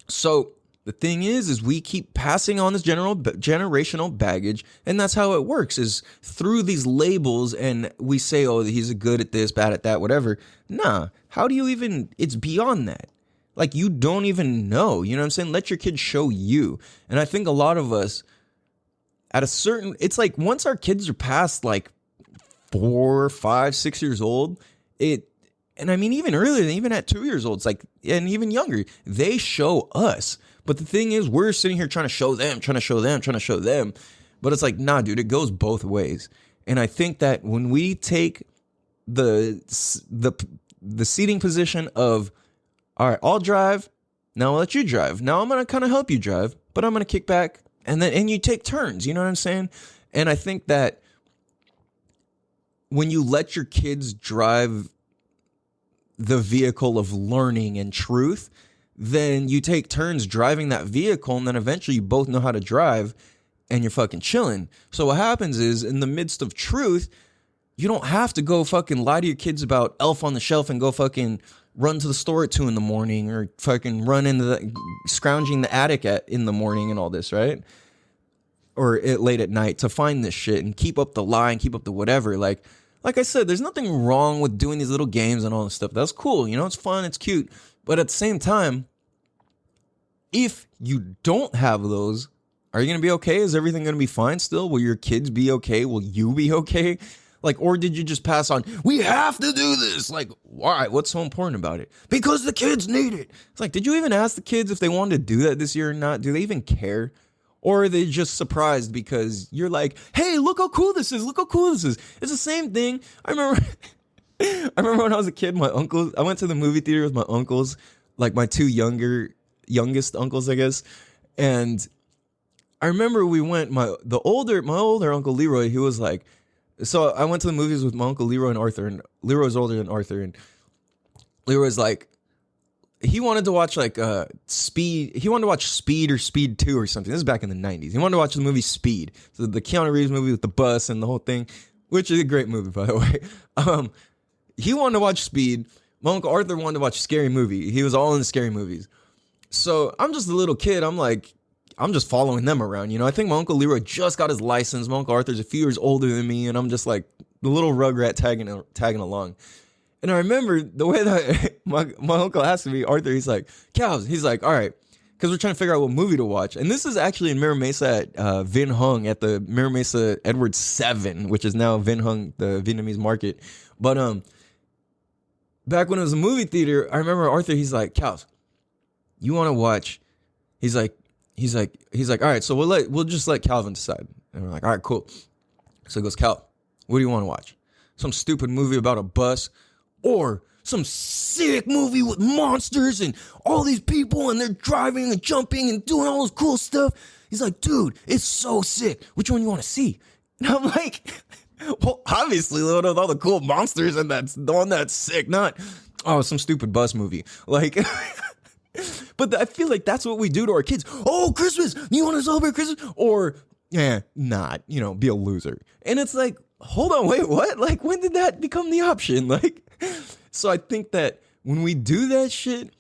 So the thing is we keep passing on this generational baggage, and that's how it works, is through these labels. And we say, oh, he's good at this, bad at that, whatever. Nah, how do you even, it's beyond that. Like, you don't even know, you know what I'm saying? Let your kids show you. And I think a lot of us it's like once our kids are past like 4, 5, 6 years old, and I mean, even earlier, even at 2 years old, it's like, and even younger, they show us. But the thing is, we're sitting here trying to show them. But it's like, nah, dude, it goes both ways. And I think that when we take the seating position of, all right, I'll drive, now I'll let you drive. Now I'm going to kind of help you drive, but I'm going to kick back. And you take turns, you know what I'm saying? And I think that when you let your kids drive the vehicle of learning and truth, then you take turns driving that vehicle, and then eventually you both know how to drive and you're fucking chilling. So what happens is, in the midst of truth, you don't have to go fucking lie to your kids about Elf on the Shelf and go fucking run to the store at 2 a.m. or fucking run into scrounging the attic in the morning and all this, right? Or late at night to find this shit and keep up the lie and keep up the whatever. Like I said, there's nothing wrong with doing these little games and all this stuff. That's cool. You know, it's fun. It's cute. But at the same time, if you don't have those, are you going to be okay? Is everything going to be fine still? Will your kids be okay? Will you be okay? Like, or did you just pass on, we have to do this? Like, why? What's so important about it? Because the kids need it. It's like, did you even ask the kids if they wanted to do that this year or not? Do they even care? Or are they just surprised because you're like, hey, look how cool this is. Look how cool this is. It's the same thing. I remember when I was a kid, I went to the movie theater with my uncles, like my two youngest uncles, I guess. And I remember we went, my older uncle Leroy, he was like, so I went to the movies with my uncle Leroy and Arthur, and Leroy's older than Arthur, and Leroy's like, he wanted to watch like Speed. He wanted to watch Speed or Speed 2 or something. This is back in the 90s. He wanted to watch the movie Speed, so the Keanu Reeves movie with the bus and the whole thing, which is a great movie, by the way. He wanted to watch Speed. My uncle Arthur wanted to watch Scary Movie. He was all in scary movies. So I'm just a little kid. I'm just following them around, you know. I think my uncle Leroy just got his license. My uncle Arthur's a few years older than me, and I'm just like the little rugrat tagging along. And I remember the way that my uncle asked me, Arthur, he's like, Cows, he's like, all right, because we're trying to figure out what movie to watch. And this is actually in Mira Mesa at Vinh Hung, at the Mira Mesa Edward 7, which is now Vinh Hung, the Vietnamese market. But back when it was a movie theater, I remember Arthur, he's like, Cows, you want to watch? He's like, all right, so we'll just let Calvin decide. And we're like, all right, cool. So he goes, Cal, what do you want to watch? Some stupid movie about a bus, or some sick movie with monsters and all these people and they're driving and jumping and doing all this cool stuff? He's like, dude, it's so sick. Which one you want to see? And I'm like, well, obviously, with all the cool monsters, and that's the one that's sick, not, oh, some stupid bus movie. Like, but I feel like that's what we do to our kids. Oh, Christmas, you want to celebrate Christmas? Or, not, be a loser. And it's like, hold on, wait, what? Like, when did that become the option? Like, so I think that when we do that shit,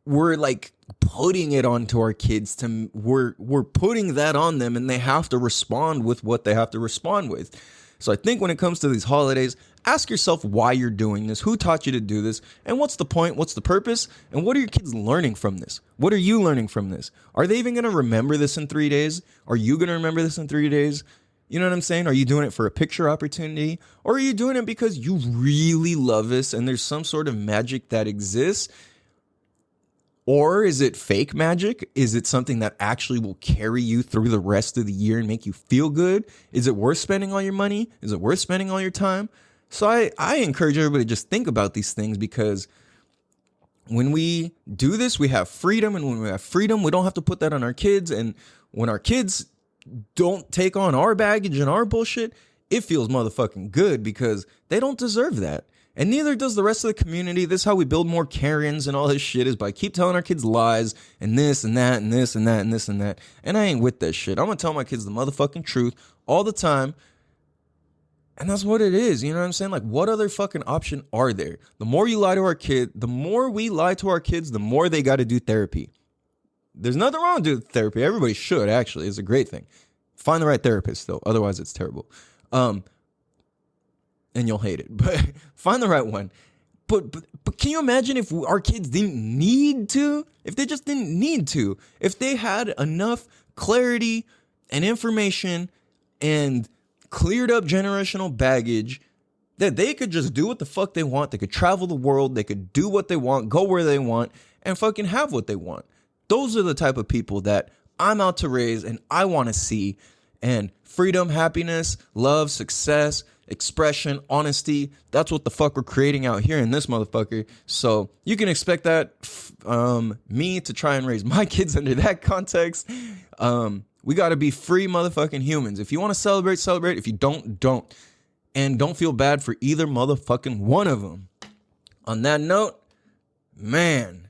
we're like putting it onto our kids we're putting that on them, and they have to respond with what they have to respond with. So I think when it comes to these holidays, ask yourself why you're doing this, who taught you to do this, and what's the point, what's the purpose, and what are your kids learning from this? What are you learning from this? Are they even going to remember this in 3 days? Are you going to remember this in 3 days? You know what I'm saying? Are you doing it for a picture opportunity? Or are you doing it because you really love this and there's some sort of magic that exists? Or is it fake magic? Is it something that actually will carry you through the rest of the year and make you feel good? Is it worth spending all your money? Is it worth spending all your time? So I encourage everybody to just think about these things, because when we do this, we have freedom. And when we have freedom, we don't have to put that on our kids. And when our kids don't take on our baggage and our bullshit, it feels motherfucking good, because they don't deserve that. And neither does the rest of the community. This is how we build more Karens and all this shit, is by keep telling our kids lies and this and that and this and that and this and that. And I ain't with that shit. I'm going to tell my kids the motherfucking truth all the time. And that's what it is. You know what I'm saying? Like, what other fucking option are there? The more you lie to our kid, the more we lie to our kids, the more they got to do therapy. There's nothing wrong with doing therapy. Everybody should, actually. It's a great thing. Find the right therapist, though. Otherwise, it's terrible. And you'll hate it. But find the right one. But can you imagine if our kids didn't need to? If they just didn't need to? If they had enough clarity and information and cleared up generational baggage that they could just do what the fuck they want. They could travel the world. They could do what they want, go where they want, and fucking have what they want. Those are the type of people that I'm out to raise and I want to see. And freedom, happiness, love, success, expression, honesty, that's what the fuck we're creating out here in this motherfucker. So you can expect that me to try and raise my kids under that context. We got to be free motherfucking humans. If you want to celebrate, celebrate. If you don't, don't. And don't feel bad for either motherfucking one of them. On that note, man,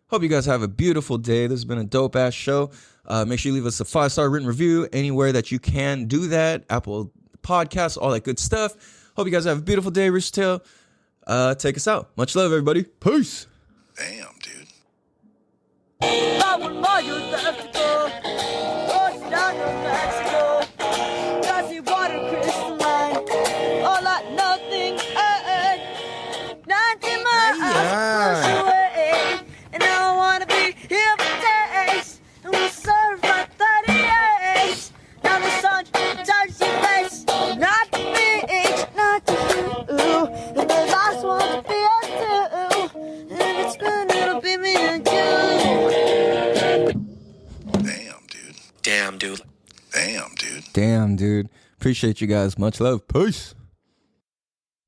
hope you guys have a beautiful day. This has been a dope ass show. Make sure you leave us a 5-star written review anywhere that you can do that. Apple Podcasts, all that good stuff. Hope you guys have a beautiful day, Rich Tail. Take us out. Much love, everybody. Peace. Damn, dude. And I don't wanna be here for days. And we'll serve my 38. Now the sun touches your face. Not the beach, not the blue. And the last one to be us too. And it's good, it'll be me and you. Damn, dude. Damn, dude. Damn, dude. Damn, dude. Appreciate you guys. Much love. Peace.